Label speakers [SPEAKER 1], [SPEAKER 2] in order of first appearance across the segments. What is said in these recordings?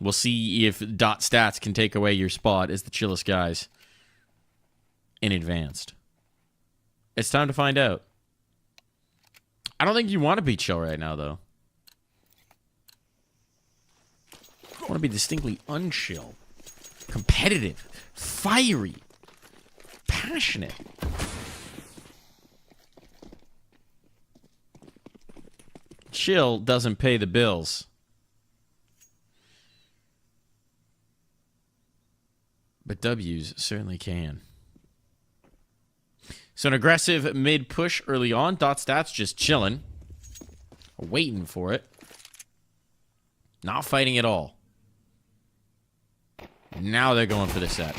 [SPEAKER 1] We'll see if DOTSTATS can take away your spot as the chillest guys in advanced. It's time to find out. I don't think you want to be chill right now, though. You want to be distinctly unchill. Competitive. Fiery. Passionate. Chill doesn't pay the bills. But W's certainly can. So an aggressive mid-push early on. DOTSTATS just chilling. Waiting for it. Not fighting at all. Now they're going for the set.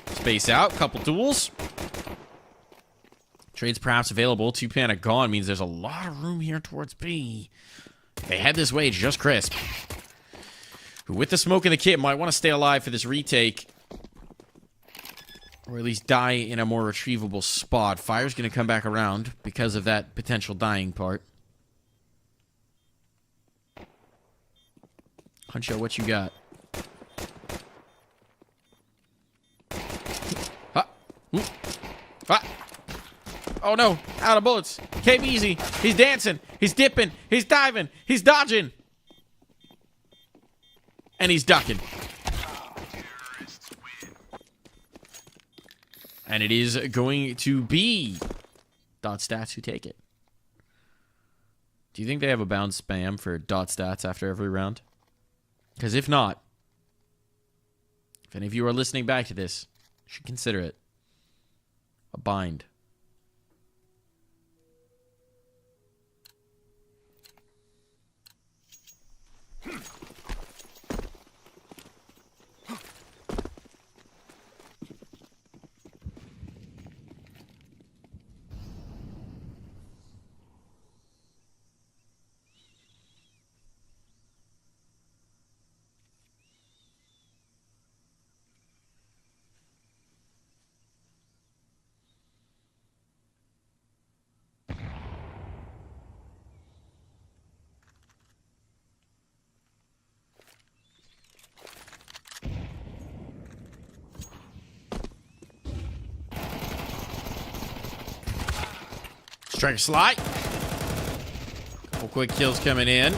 [SPEAKER 1] Space out. Couple duels. Trades perhaps available. 2 mana gone means there's a lot of room here towards B. If they head this way, it's just Crisp, who with the smoke in the kit might want to stay alive for this retake. Or at least die in a more retrievable spot. Fire's going to come back around because of that potential dying part. Huncho, what you got? Ha! Ooh. Ha! Oh no, out of bullets. Came easy. He's dancing. He's dipping. He's diving. He's dodging. And he's ducking. And it is going to be DOTSTATS who take it. Do you think they have a bound spam for DOTSTATS after every round? Because if not, if any of you are listening back to this, you should consider it a bind. Strike slide. Couple quick kills coming in.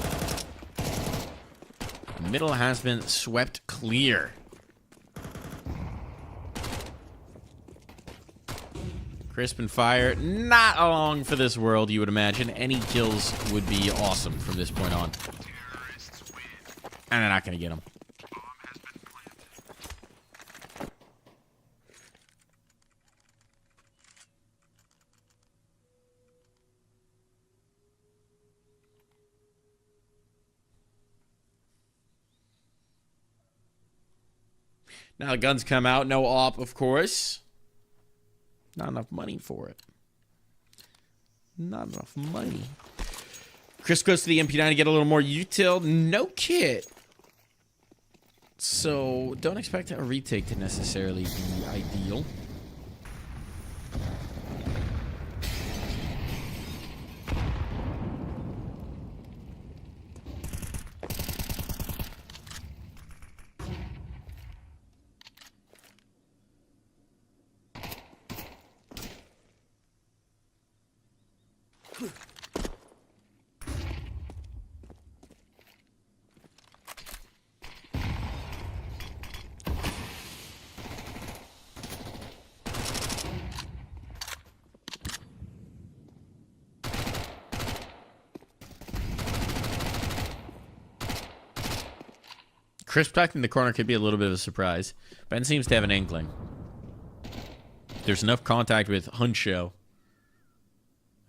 [SPEAKER 1] Middle has been swept clear. Crisp and Fire, not along for this world, you would imagine. Any kills would be awesome from this point on. And they're not going to get them. Now the guns come out. No op, of course. Not enough money for it. Not enough money. Chris goes to the MP9 to get a little more util. No kit. So don't expect a retake to necessarily be ideal. Chris protecting the corner could be a little bit of a surprise. Ben seems to have an inkling. There's enough contact with Huncho.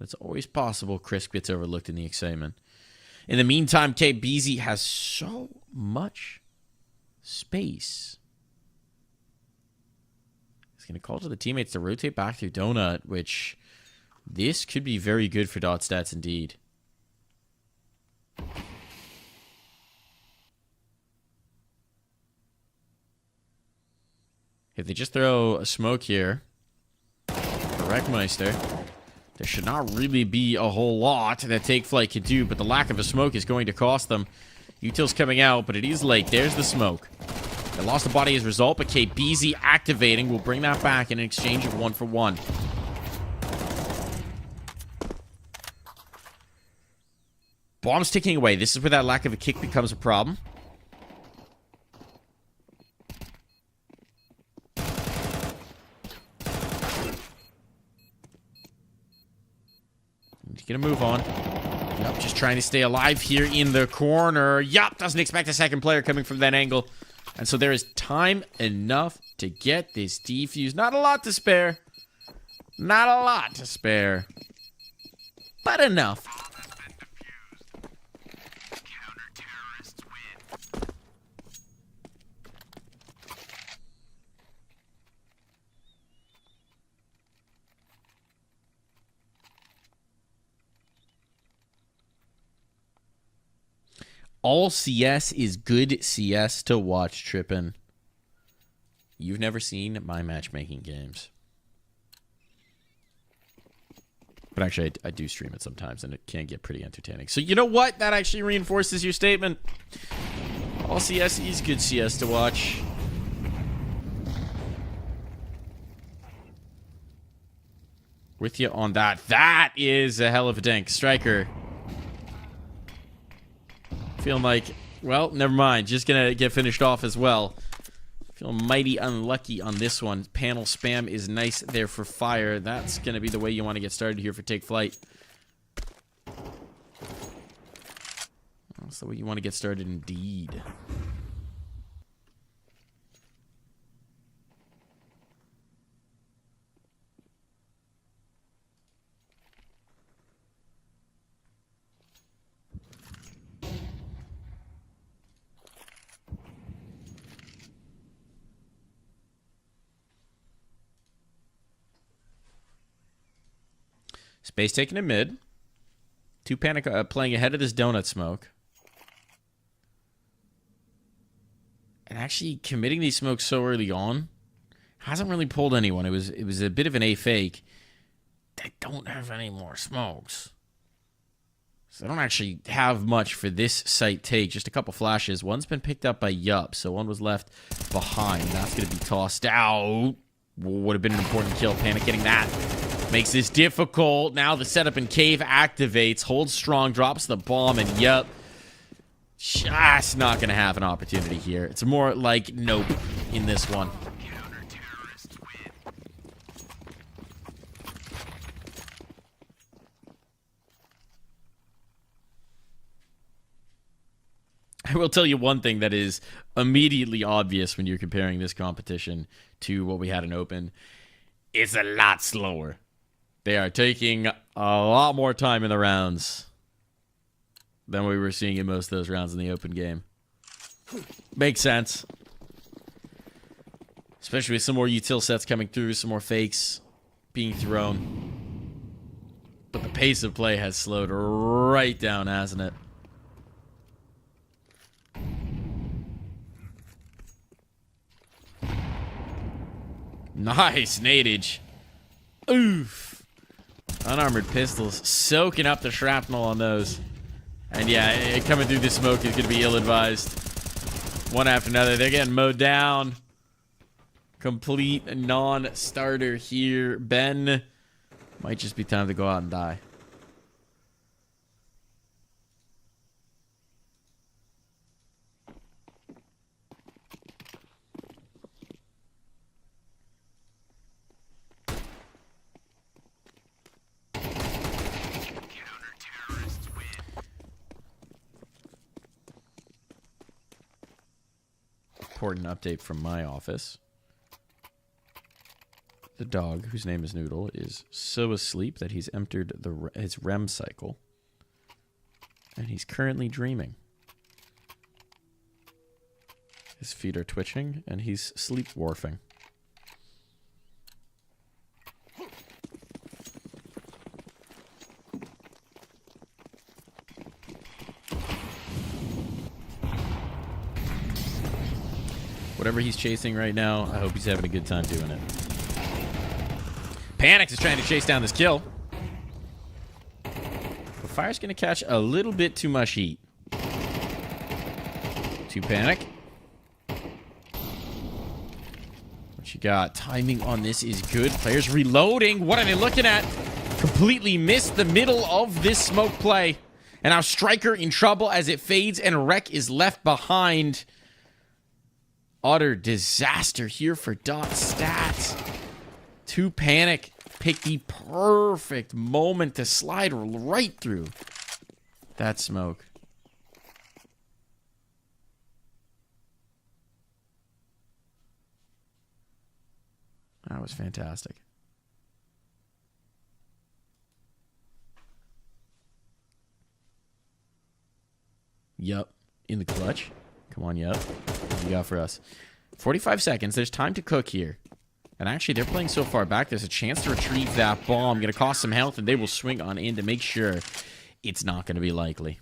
[SPEAKER 1] It's always possible Chris gets overlooked in the excitement. In the meantime, KBZ has so much space. He's going to call to the teammates to rotate back through Donut, which this could be very good for DOTSTATS indeed. If they just throw a smoke here for Wreckmeister, there should not really be a whole lot that TakeFlyte could do, but the lack of a smoke is going to cost them. Util's coming out, but it is late. There's the smoke. They lost a body as a result, but KBZ activating will bring that back in an exchange of 1-for-1. Bomb's ticking away. This is where that lack of a kick becomes a problem. Need to get a move on. Yep, just trying to stay alive here in the corner. Yup, doesn't expect a second player coming from that angle. And so there is time enough to get this defuse. Not a lot to spare. Not a lot to spare. But enough. All CS is good CS to watch, Trippin'. You've never seen my matchmaking games. But actually, I do stream it sometimes, and it can get pretty entertaining. So you know what? That actually reinforces your statement. All CS is good CS to watch. With you on that. That is a hell of a dink. Striker. Feeling like, well, never mind. Just gonna get finished off as well. Feeling mighty unlucky on this one. Panel spam is nice there for fire. That's gonna be the way you want to get started here for Take Flight. That's the way you want to get started indeed. Space taking a mid. Two Panic playing ahead of this donut smoke. And actually committing these smokes so early on hasn't really pulled anyone. It was a bit of an A fake. They don't have any more smokes. So they don't actually have much for this site take. Just a couple flashes. One's been picked up by Yup, so one was left behind. That's going to be tossed out. Would have been an important kill. Panic getting that. Makes this difficult. Now the setup in cave activates. Holds strong. Drops the bomb. And Yup, just not going to have an opportunity here. It's more like nope in this one. I will tell you one thing that is immediately obvious when you're comparing this competition to what we had in Open. It's a lot slower. They are taking a lot more time in the rounds than we were seeing in most of those rounds in the Open game. Makes sense. Especially with some more util sets coming through, some more fakes being thrown. But the pace of play has slowed right down, hasn't it? Nice nadeage. Oof. Unarmored pistols soaking up the shrapnel on those. And yeah, coming through the smoke is going to be ill-advised. One after another. They're getting mowed down. Complete non-starter here. Ben, might just be time to go out and die. Important update from my office. The dog, whose name is Noodle, is so asleep that he's entered his REM cycle. And he's currently dreaming. His feet are twitching, and he's sleep-warfing. Whatever he's chasing right now, I hope he's having a good time doing it. Panic is trying to chase down this kill. But Fire's going to catch a little bit too much heat. Two panic. What you got? Timing on this is good. Players reloading. What are they looking at? Completely missed the middle of this smoke play. And now Striker in trouble as it fades and Wreck is left behind. Utter disaster here for DOTSTATS. Two panic. Pick the perfect moment to slide right through that smoke. That was fantastic. Yup. In the clutch. Come on, yup. What do you got for us? 45 seconds. There's time to cook here. And actually, they're playing so far back, there's a chance to retrieve that bomb. Going to cost some health, and they will swing on in to make sure it's not going to be likely.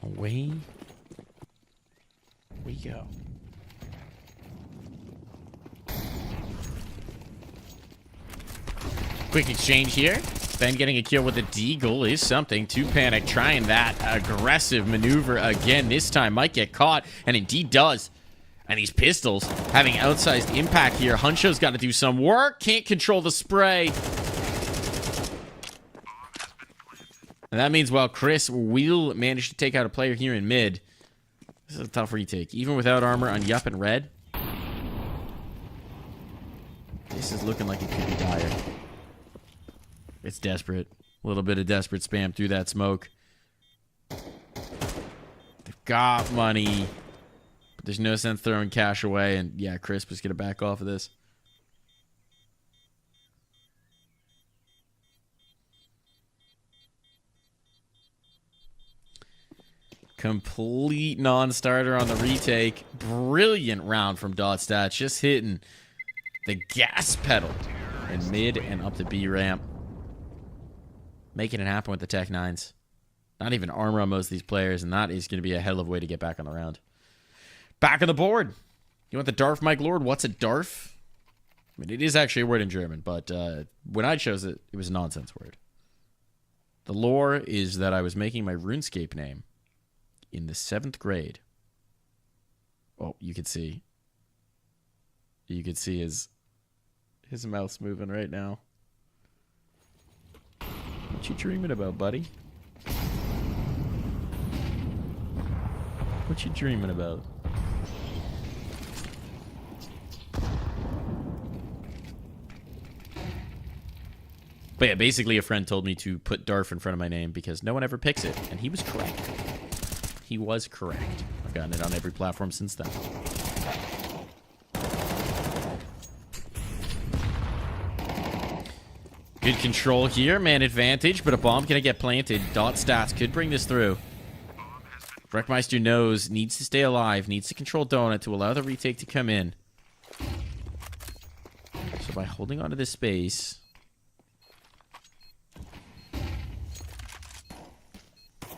[SPEAKER 1] Away we go. Quick exchange here. Ben getting a kill with a deagle is something. Two panic trying that aggressive maneuver again. This time might get caught, and indeed does. And these pistols having outsized impact here. Huncho's got to do some work. Can't control the spray. And that means, well, Chris will manage to take out a player here in mid. This is a tough retake. Even without armor on Yup and Red. This is looking like it could be dire. It's desperate. A little bit of desperate spam through that smoke. They've got money. But there's no sense throwing cash away. And yeah, Chris was going to back off of this. Complete non-starter on the retake. Brilliant round from DOTSTATS. Just hitting the gas pedal in mid and up the B ramp. Making it happen with the Tech 9s. Not even armor on most of these players, and that is going to be a hell of a way to get back on the round. Back on the board. You want the Darf, Mike Lord? What's a Darf? I mean, it is actually a word in German, but when I chose it, it was a nonsense word. The lore is that I was making my RuneScape name in the 7th grade. Oh, you could see. You could see his mouth's moving right now. What you dreaming about, buddy? What you dreaming about? But yeah, basically a friend told me to put Darf in front of my name because no one ever picks it, and he was correct. He was correct. I've gotten it on every platform since then. Good control here. Man advantage, but a bomb gonna get planted. DOTSTATS could bring this through. Wreckmeister knows, needs to stay alive, needs to control Donut to allow the retake to come in. So by holding onto this space...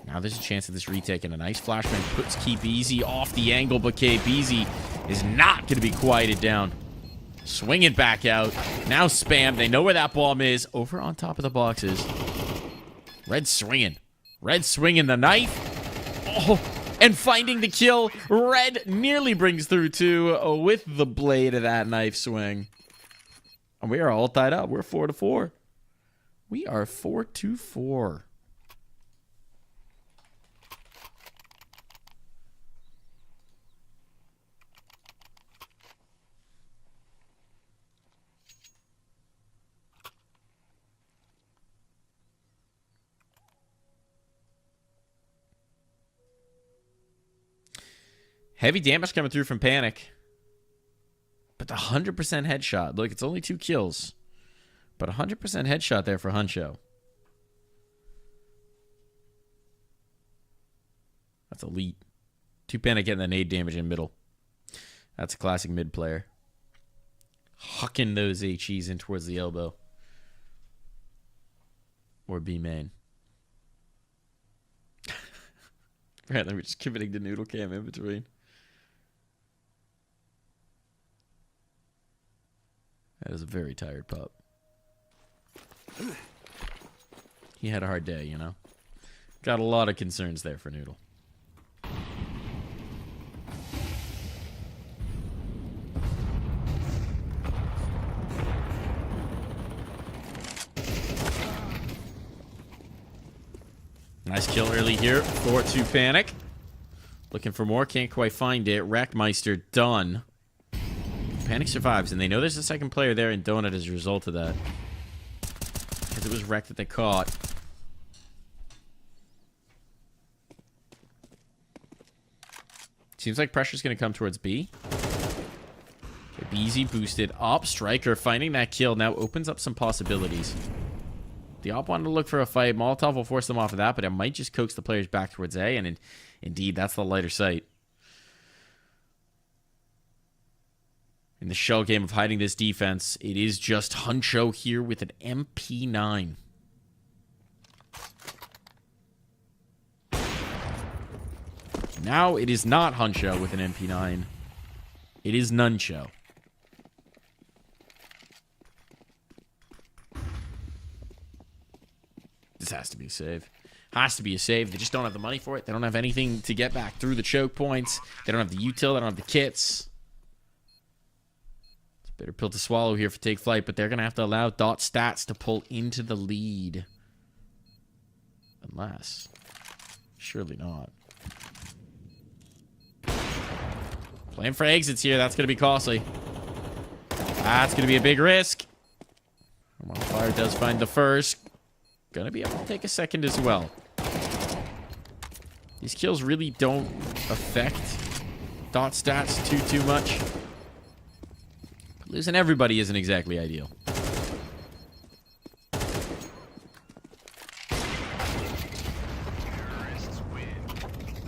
[SPEAKER 1] Now there's a chance of this retake, and a nice flashbang puts KBZ off the angle, but KBZ is not going to be quieted down. Swinging back out. Now spam. They know where that bomb is. Over on top of the boxes. Red swinging. Red swinging the knife. Oh, and finding the kill. Red nearly brings through too with the blade of that knife swing. And we are all tied up. We're 4-4. We are 4-4. Heavy damage coming through from Panic. But the 100% headshot. Look, it's only 2 kills. But 100% headshot there for Huncho. That's elite. 2 Panic getting the nade damage in middle. That's a classic mid player. hucking those HEs in towards the elbow. Or B main. Apparently we're just committing to noodle cam in between. That is a very tired pup. He had a hard day, you know. Got a lot of concerns there for Noodle. Nice kill early here for 2 Panic. Looking for more, can't quite find it. Wreckmeister done. Panic survives, and they know there's a second player there in Donut as a result of that. Because it was Wreck that they caught. Seems like pressure's going to come towards B. Okay, BZ boosted up. Striker finding that kill now opens up some possibilities. The op wanted to look for a fight. Molotov will force them off of that, but it might just coax the players back towards A, and indeed, that's the lighter sight. In the shell game of hiding this defense, it is just Huncho here with an MP9. Now it is not Huncho with an MP9. It is Nuncho. This has to be a save. Has to be a save. They just don't have the money for it. They don't have anything to get back through the choke points. They don't have the util. They don't have the kits. It's a bitter pill to swallow here for Take Flight, but they're going to have to allow DOTSTATS to pull into the lead. Unless. Surely not. Playing for exits here. That's going to be costly. That's going to be a big risk. Fire does find the first. Going to be able to take a second as well. These kills really don't affect DOTSTATS too much. But losing everybody isn't exactly ideal.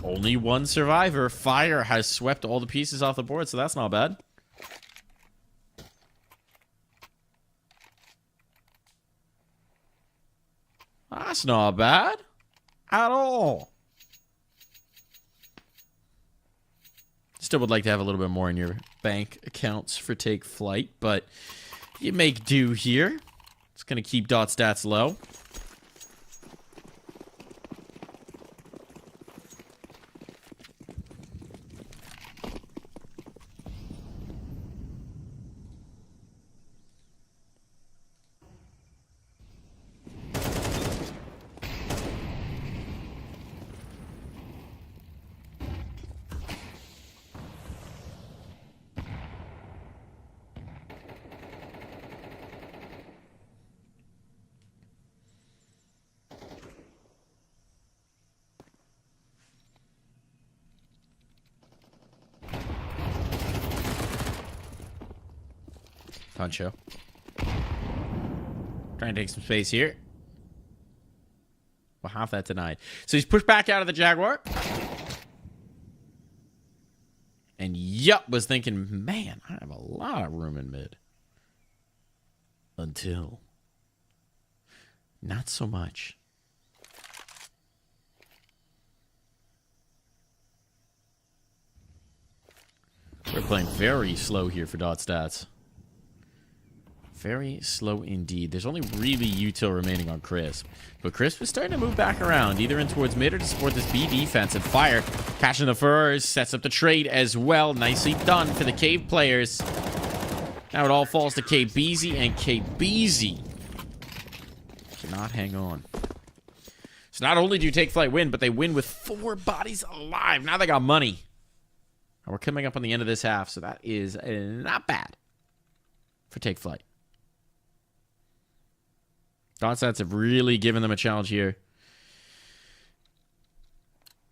[SPEAKER 1] Only one survivor. Fire has swept all the pieces off the board, so that's not bad. That's not bad at all. Still would like to have a little bit more in your bank accounts for Take Flight, but you make do here. It's going to keep DOTSTATS low. Huncho. Trying to take some space here. Well, half that denied. So he's pushed back out of the Jaguar. And yup, was thinking, man, I have a lot of room in mid. Until. Not so much. We're playing very slow here for DOTSTATS. Very slow indeed. There's only really util remaining on Crisp. But Crisp is starting to move back around, either in towards mid or to support this B defense. And Fire, catching the furs, sets up the trade as well. Nicely done for the Cave players. Now it all falls to KBZ, and KBZ cannot hang on. So not only do you Take Flight win, but they win with 4 bodies alive. Now they got money. And we're coming up on the end of this half, so that is not bad for Take Flight. DOTSTATS have really given them a challenge here.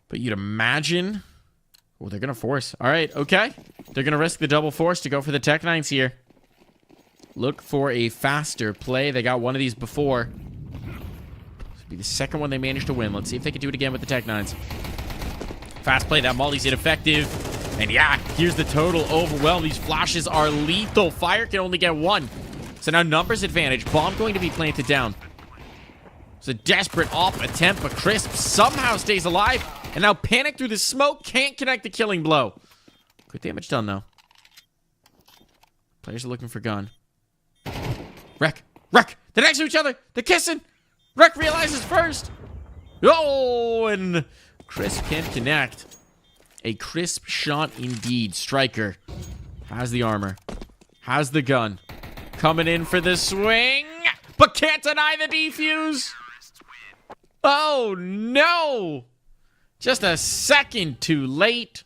[SPEAKER 1] But you'd imagine... Oh, they're going to force. All right, okay. They're going to risk the double force to go for the Tech 9s here. Look for a faster play. They got one of these before. This will be the second one they managed to win. Let's see if they can do it again with the Tech 9s. Fast play. That Molly's ineffective. And yeah, Here's the total overwhelm. These flashes are lethal. Fire can only get one. So now numbers advantage. Bomb going to be planted down. It's a desperate off attempt, but Crisp somehow stays alive. And now Panic through the smoke can't connect the killing blow. Good damage done, though. Players are looking for gun. Wreck. They're next to each other. They're kissing. Wreck realizes first. Oh, and Crisp can't connect. A crisp shot indeed. Striker has the armor. Has the gun. Coming in for the swing. But can't deny the defuse. Oh, no. Just a second too late.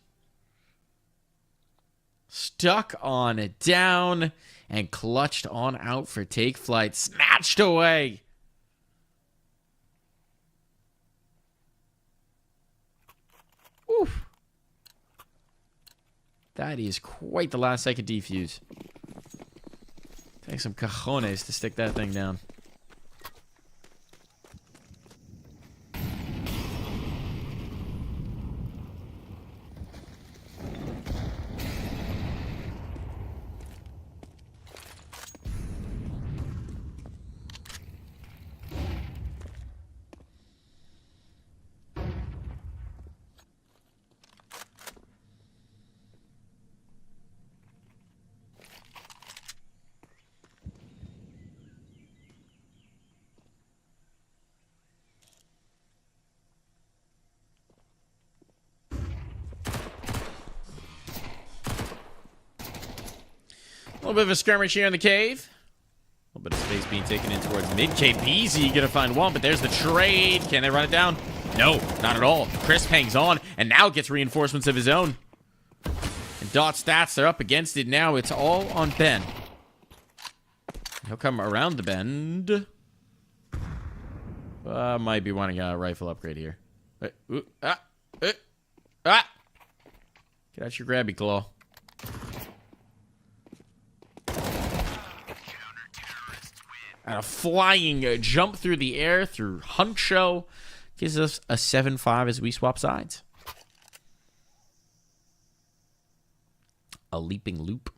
[SPEAKER 1] Stuck on it down. And clutched on out for TAKEFLYTE. Snatched away. Oof. That is quite the last second defuse. Take some cojones to stick that thing down. A little bit of a skirmish here in the cave. A little bit of space being taken in towards mid-cave. Easy, gonna find one, but there's the trade. Can they run it down? No, not at all. Crisp hangs on and now gets reinforcements of his own. And DOTSTATS are up against it now. It's all on Ben. He'll come around the bend. Might be wanting a rifle upgrade here. Get out your grabby claw. And a flying jump through the air through Huncho gives us a 7-5 as we swap sides. A leaping loop.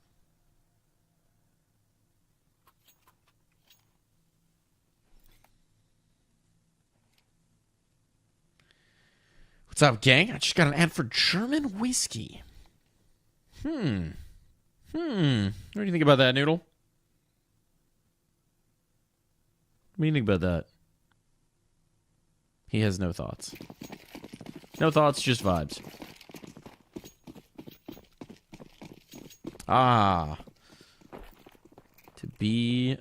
[SPEAKER 1] What's up, gang? I just got an ad for German whiskey. What do you think about that, Noodle? What do you think about that? He has no thoughts. No thoughts, just vibes. Ah. To be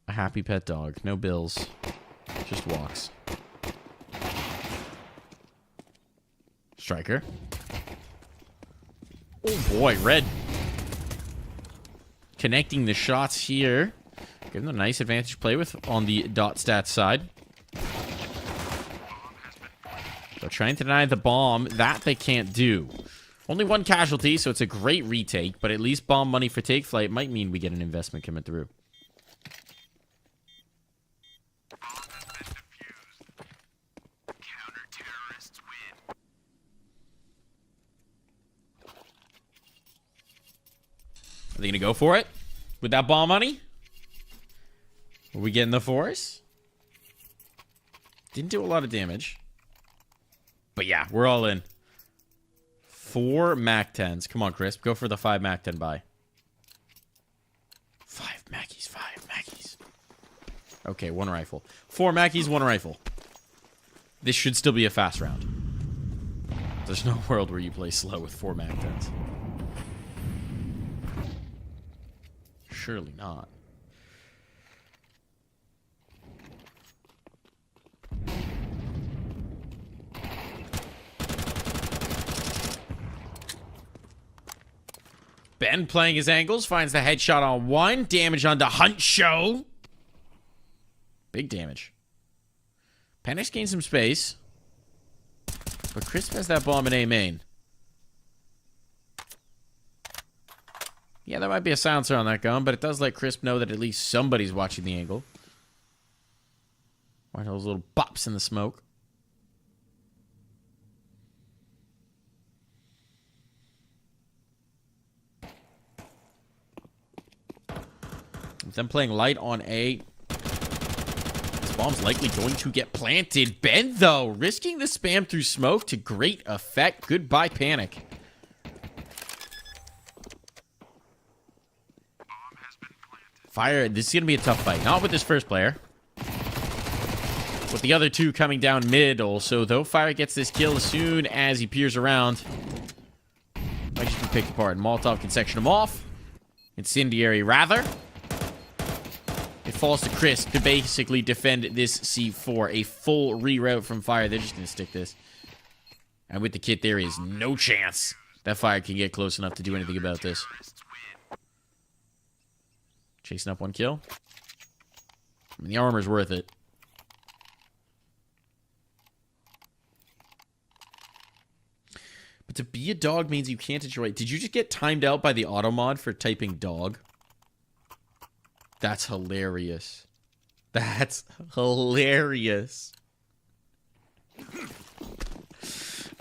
[SPEAKER 1] a happy pet dog. No bills. Just walks. Striker. Oh boy, red. Connecting the shots here. Give them a nice advantage to play with on the DOTSTATS side. They're trying to deny the bomb. That they can't do. Only one casualty, so it's a great retake, but at least bomb money for TAKEFLYTE might mean we get an investment coming through. Are they going to go for it with that bomb money? Are we getting the force? Didn't do a lot of damage. But yeah, we're all in. 4 MAC-10s. Come on, Crisp. Go for the 5 MAC-10 buy. 5 Mackies. 5 Mackies. Okay, 1 rifle. 4 Mackies, 1 rifle. This should still be a fast round. There's no world where you play slow with 4 MAC-10s. Surely not. Ben playing his angles, finds the headshot on 1. Damage onto Huncho. Big damage. Panic's gained some space. But Crisp has that bomb in A main. Yeah, there might be a silencer on that gun, but it does let Crisp know that at least somebody's watching the angle. Why those little bops in the smoke? With them playing light on A, this bomb's likely going to get planted. Ben, though, risking the spam through smoke to great effect. Goodbye, panic. Fire, this is going to be a tough fight. Not with this first player. With the other two coming down mid also, though. Fire gets this kill as soon as he peers around. Might just be picked apart. Molotov can section him off. Incendiary, rather. It falls to Crisp to basically defend this C4. A full reroute from Fire. They're just going to stick this. And with the kit, there is no chance that Fire can get close enough to do anything about this. Chasing up one kill. I mean, the armor's worth it. But to be a dog means you can't enjoy it. Did you just get timed out by the auto mod for typing dog? That's hilarious. That's hilarious.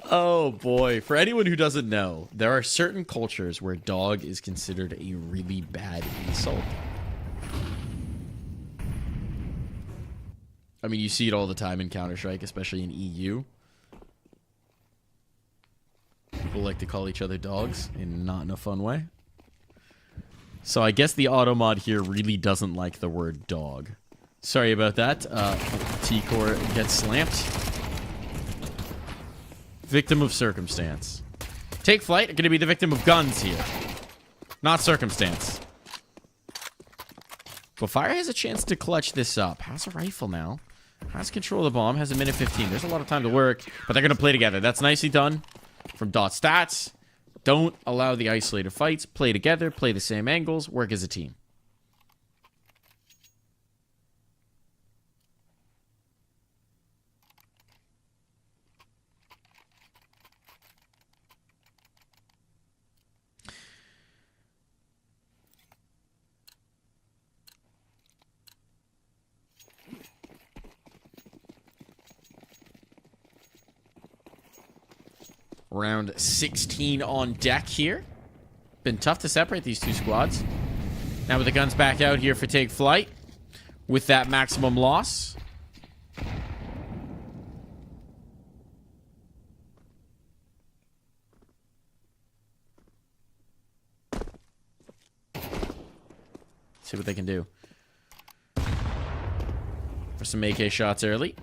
[SPEAKER 1] Oh, boy. For anyone who doesn't know, there are certain cultures where dog is considered a really bad insult. I mean, you see it all the time in Counter-Strike, especially in EU. People like to call each other dogs, and not in a fun way. So I guess the auto mod here really doesn't like the word dog. Sorry about that. T-Core gets slammed. Victim of circumstance. TAKEFLYTE are going to be the victim of guns here. Not circumstance. But Fire has a chance to clutch this up. Has a rifle now. Has control of the bomb. Has a minute 15. There's a lot of time to work. But they're going to play together. That's nicely done from DOTSTATS. Don't allow the isolated fights. Play together. Play the same angles. Work as a team. Round 16 on deck here. Been tough to separate these two squads. Now with the guns back out here for TAKEFLYTE. With that maximum loss. See what they can do. For some AK shots early.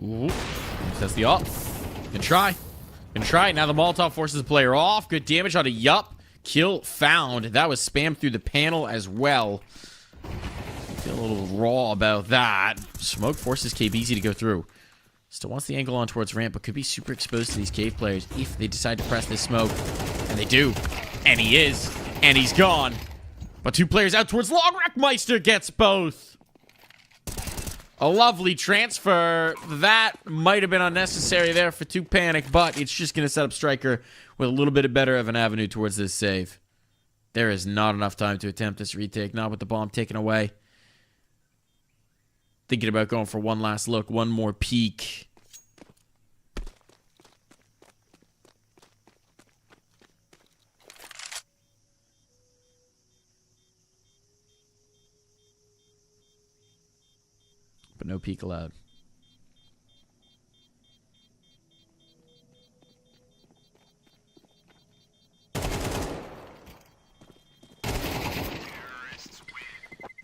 [SPEAKER 1] Ooh. That's the op. Can try. Can try. Now the Molotov forces the player off. Good damage on a yup. Kill found. That was spammed through the panel as well. Feel a little raw about that. Smoke forces Cave easy to go through. Still wants the angle on towards ramp, but could be super exposed to these cave players if they decide to press this smoke. And they do. And he is. And he's gone. But two players out towards long. Wreckmeister gets both. A lovely transfer. That might have been unnecessary there for 2 panic, but it's just going to set up Striker with a little bit better of an avenue towards this save. There is not enough time to attempt this retake, not with the bomb taken away. Thinking about going for one last look, one more peek. But no peek allowed.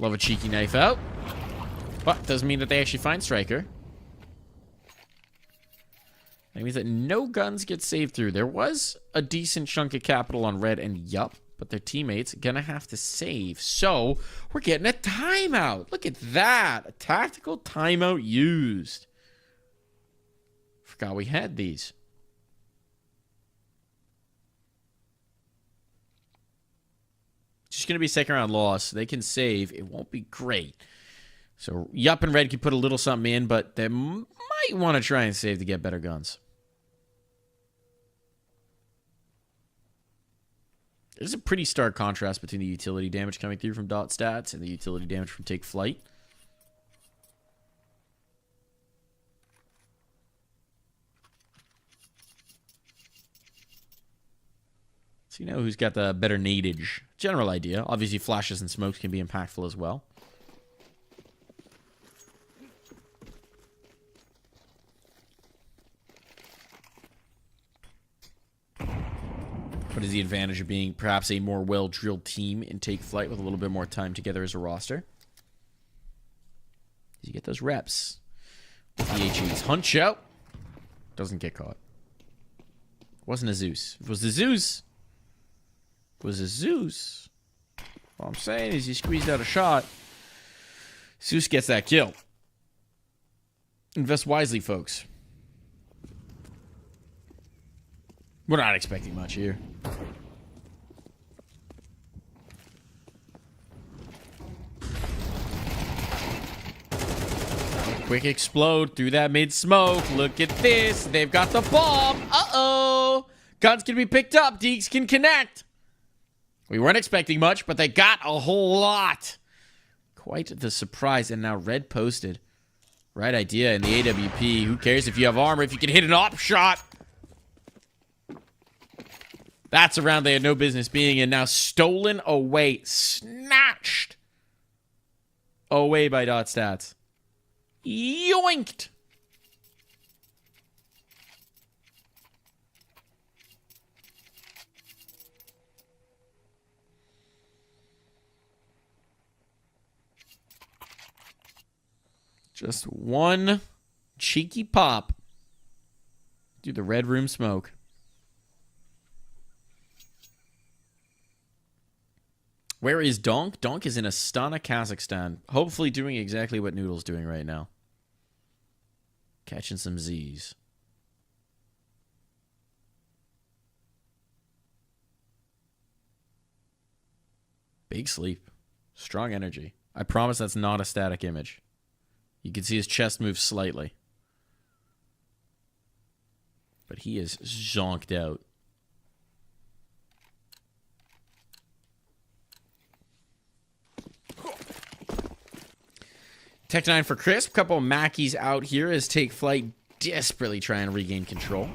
[SPEAKER 1] Love a cheeky knife out. But doesn't mean that they actually find Striker. That means that no guns get saved through. There was a decent chunk of capital on red and yup, but their teammates gonna have to save. So we're getting a timeout. Look at that. A tactical timeout used. Forgot we had these. Just gonna be second round loss. They can save. It won't be great. So yup and red can put a little something in, but they might want to try and save to get better guns. There's a pretty stark contrast between the utility damage coming through from DOTSTATS and the utility damage from TAKEFLYTE. So you know who's got the better nadage. General idea. Obviously, flashes and smokes can be impactful as well. What is the advantage of being perhaps a more well-drilled team in Take Flight with a little bit more time together as a roster? You get those reps with the HEs. Hunt show. Doesn't get caught. Wasn't a Zeus. If it was the Zeus. It was a Zeus. All I'm saying is you squeezed out a shot. Zeus gets that kill. Invest wisely, folks. We're not expecting much here. Quick explode through that mid-smoke. Look at this. They've got the bomb. Uh-oh. Guns can be picked up. Deeks can connect. We weren't expecting much, but they got a whole lot. Quite the surprise. And now red posted. Right idea in the AWP. Who cares if you have armor, if you can hit an op shot? That's a round they had no business being in. Now stolen away. Snatched away by DOTSTATS. Yoinked. Just one cheeky pop through the red room smoke. Where is Donk? Donk is in Astana, Kazakhstan. Hopefully doing exactly what Noodle's doing right now. Catching some Z's. Big sleep. Strong energy. I promise that's not a static image. You can see his chest move slightly. But he is zonked out. Tech 9 for Crisp. Couple of Mackies out here as Take Flight desperately try and regain control.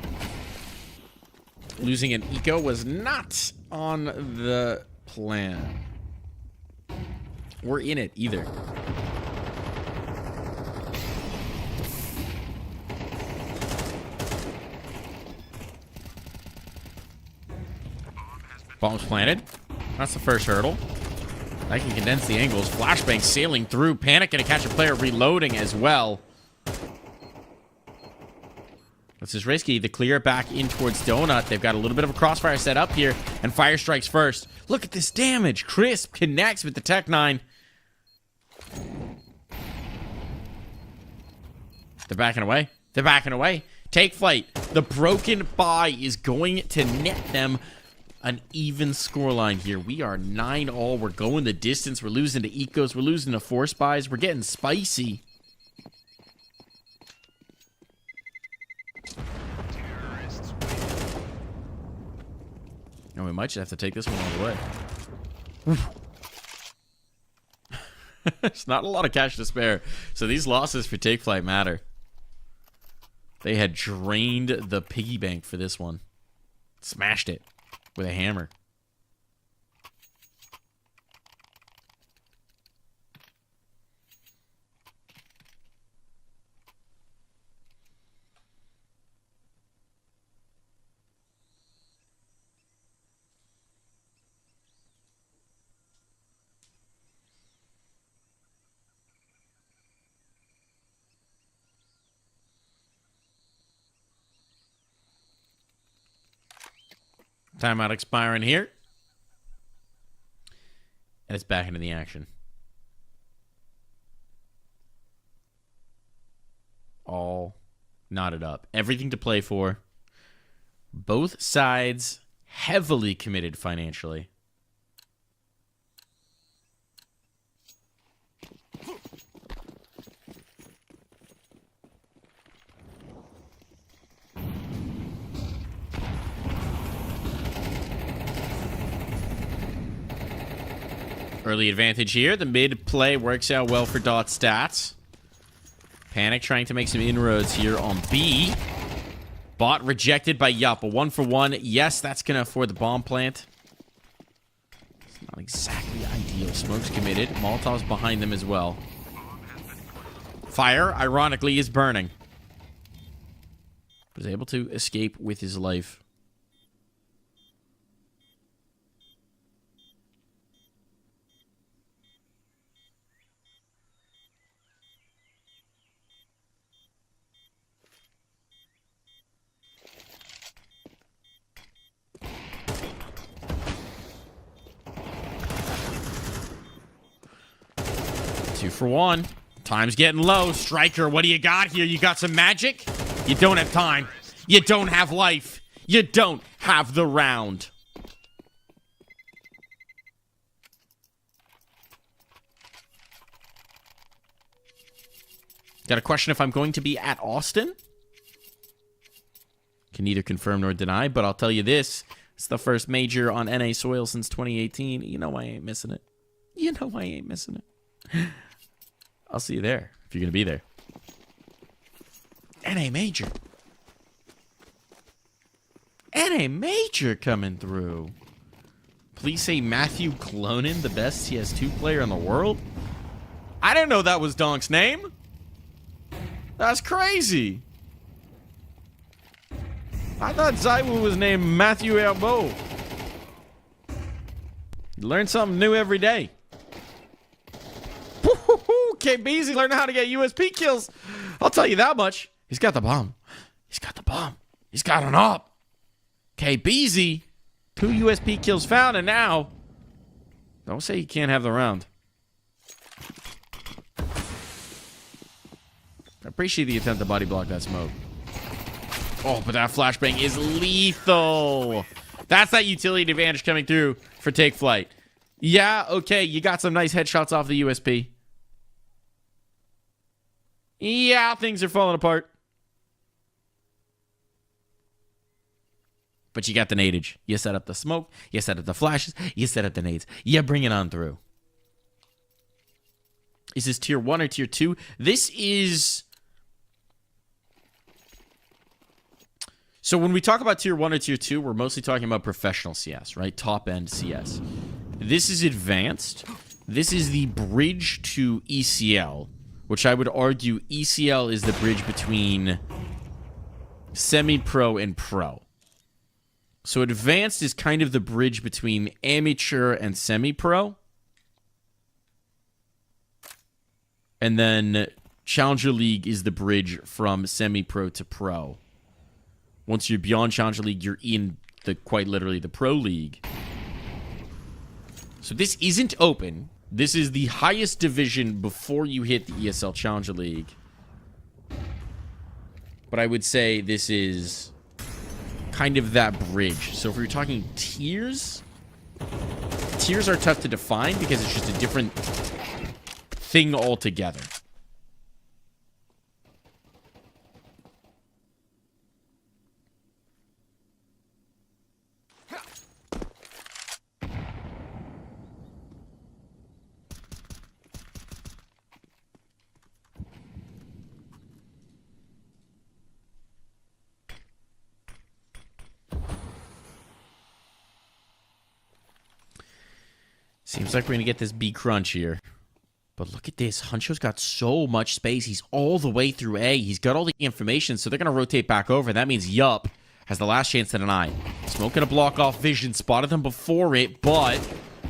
[SPEAKER 1] Losing an eco was not on the plan. Or in it either. Bombs planted. That's the first hurdle. I can condense the angles. Flashbang sailing through. Panic gonna catch a player reloading as well. This is risky. The clear back in towards Donut. They've got a little bit of a crossfire set up here. And fire strikes first. Look at this damage. Crisp connects with the Tech 9. They're backing away. They're backing away. Take Flight. The broken buy is going to net them an even scoreline here. We are 9-all. We're going the distance. We're losing to ecos. We're losing to force buys. We're getting spicy. And we might just have to take this one all the way. There's not a lot of cash to spare. So these losses for Take Flight matter. They had drained the piggy bank for this one. Smashed it with a hammer. Timeout expiring here. And it's back into the action. All knotted up. Everything to play for. Both sides heavily committed financially. Early advantage here. The mid play works out well for DOTSTATS. Panic trying to make some inroads here on B. Bot rejected by Yup. A 1-for-1. Yes, that's going to afford the bomb plant. Not exactly ideal. Smoke's committed. Molotov's behind them as well. Fire, ironically, is burning. Was able to escape with his life. Two for one. Time's getting low. Striker, what do you got here? You got some magic? You don't have time. You don't have life. You don't have the round. Got a question if I'm going to be at Austin? Can neither confirm nor deny, but I'll tell you this. It's the first major on NA soil since 2018. You know I ain't missing it. You know I ain't missing it. I'll see you there, if you're going to be there. NA Major. NA Major coming through. Please say Matthew Clonin, the best CS2 player in the world? I didn't know that was Donk's name. That's crazy. I thought Zaiwu was named Matthew Elbow. You learn something new every day. KBZ learning how to get USP kills. I'll tell you that much. He's got the bomb. He's got the bomb. He's got an op. KBZ. 2 USP kills found, and now... Don't say you can't have the round. I appreciate the attempt to body block that smoke. Oh, but that flashbang is lethal. That's that utility advantage coming through for TAKEFLYTE. Yeah, okay, you got some nice headshots off the USP. Yeah, things are falling apart. But you got the nadage. You set up the smoke. You set up the flashes. You set up the nades. You bring it on through. Is this tier 1 or tier 2? This is... So when we talk about tier 1 or tier 2, we're mostly talking about professional CS, right? Top-end CS. This is advanced. This is the bridge to ECL, which I would argue ECL is the bridge between semi-pro and pro. So advanced is kind of the bridge between amateur and semi-pro. And then Challenger League is the bridge from semi-pro to pro. Once you're beyond Challenger League, you're in quite literally the pro league. So this isn't open. This is the highest division before you hit the ESL Challenger League. But I would say this is kind of that bridge. So if we're talking tiers, tiers are tough to define because it's just a different thing altogether. Seems like we're going to get this B crunch here. But look at this. Huncho's got so much space. He's all the way through A. He's got all the information, so they're going to rotate back over. That means Yup has the last chance to deny. Smoke going to block off vision. Spotted them before it, but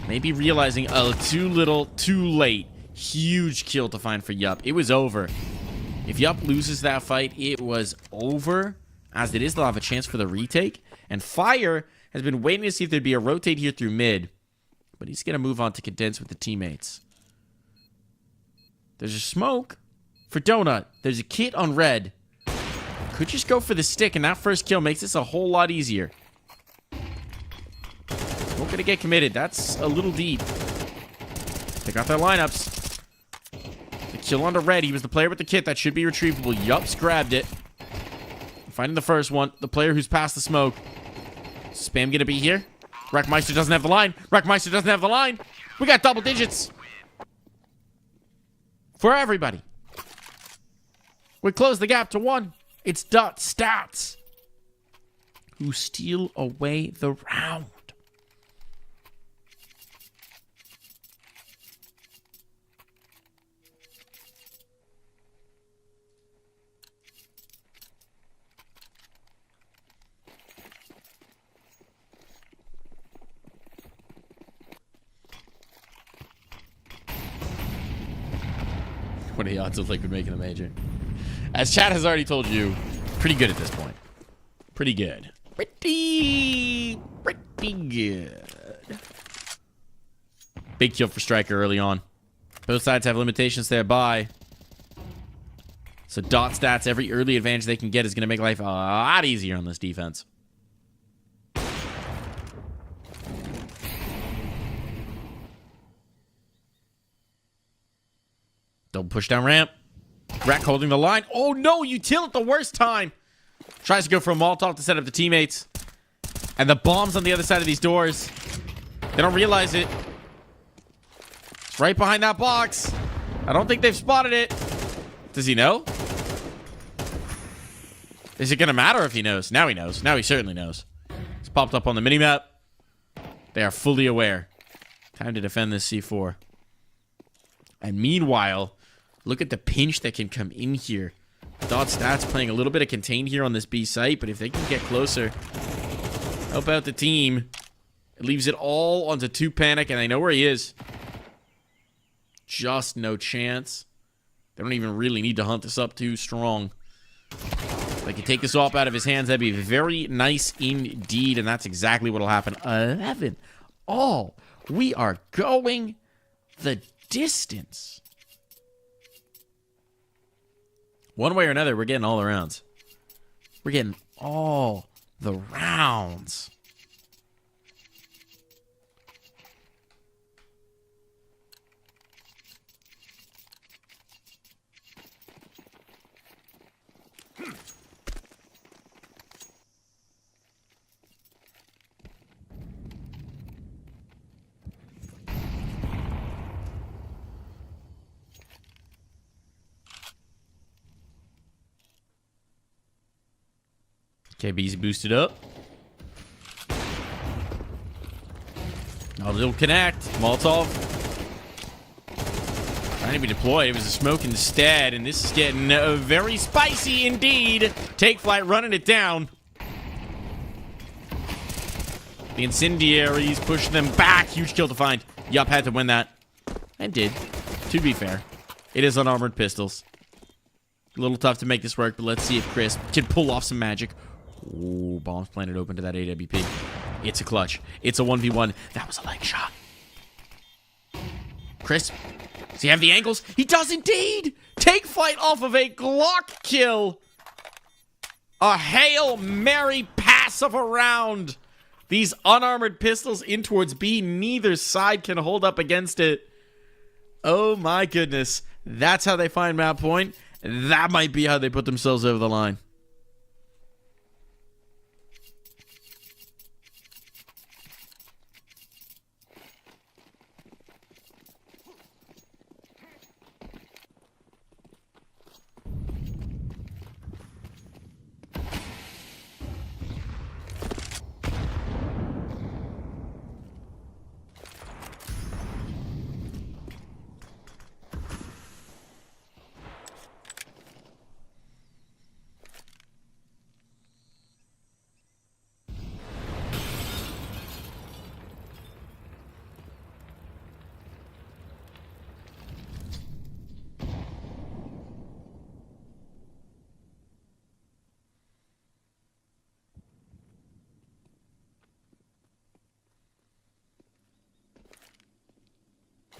[SPEAKER 1] maybe realizing too little, too late. Huge kill to find for Yup. It was over. If Yup loses that fight, it was over. As it is, they'll have a chance for the retake. And Fire has been waiting to see if there'd be a rotate here through mid. But he's going to move on to condense with the teammates. There's a smoke for Donut. There's a kit on red. Could just go for the stick, and that first kill makes this a whole lot easier. Smoke going to get committed. That's a little deep. They got their lineups. The kill onto red. He was the player with the kit. That should be retrievable. Yups grabbed it. Finding the first one. The player who's past the smoke. Spam going to be here. Wreckmeister doesn't have the line. Wreckmeister doesn't have the line. We got double digits. For everybody. We close the gap to 1. It's DOTSTATS who steal away the round. What are the odds of Liquid making the major? As Chad has already told you, pretty good at this point. Pretty good. Pretty good. Big kill for Striker early on. Both sides have limitations thereby. So DOTSTATS, every early advantage they can get is going to make life a lot easier on this defense. Double push down ramp. Rack holding the line. Oh no, util at the worst time. Tries to go for a Molotov to set up the teammates. And the bomb's on the other side of these doors. They don't realize it. It's right behind that box. I don't think they've spotted it. Does he know? Is it going to matter if he knows? Now he knows. Now he certainly knows. It's popped up on the minimap. They are fully aware. Time to defend this C4. And meanwhile, look at the pinch that can come in here. DOTSTATS playing a little bit of contain here on this B site, but if they can get closer, help out the team. It leaves it all onto 2 Panic, and they know where he is. Just no chance. They don't even really need to hunt this up too strong. They can take this off out of his hands. That'd be very nice indeed, and that's exactly what will happen. 11 all. We are going the distance. One way or another, we're getting all the rounds. We're getting all the rounds. KB's boosted up. A little connect. Molotov. Trying to be deployed. It was a smoke instead, and this is getting very spicy indeed. TAKEFLYTE running it down. The incendiaries pushing them back. Huge kill to find. Yup, had to win that. And did. To be fair. It is unarmored pistols. A little tough to make this work, but let's see if Chris can pull off some magic. Ooh, bombs planted open to that AWP. It's a clutch. It's a 1v1. That was a leg shot. Chris, does he have the angles? He does indeed! TAKEFLYTE off of a Glock kill. A Hail Mary pass of a round. These unarmored pistols in towards B. Neither side can hold up against it. Oh my goodness. That's how they find map point. That might be how they put themselves over the line.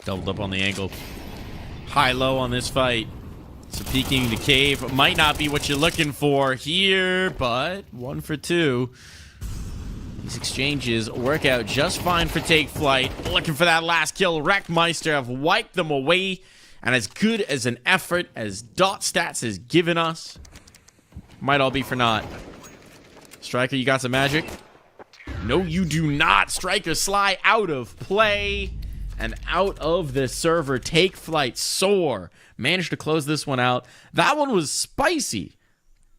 [SPEAKER 1] Doubled up on the angle. High-low on this fight. So peeking the cave might not be what you're looking for here, but 1 for 2. These exchanges work out just fine for TAKEFLYTE. Looking for that last kill. Wreckmeister have wiped them away. And as good as an effort as DOTSTATS has given us, might all be for naught. Striker, you got some magic? No, you do not. Striker Sly out of play. And out of the server, TAKEFLYTE soar. Managed to close this one out. That one was spicy.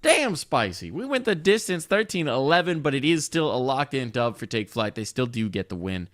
[SPEAKER 1] Damn spicy. We went the distance, 13-11, but it is still a locked-in dub for TAKEFLYTE. They still do get the win.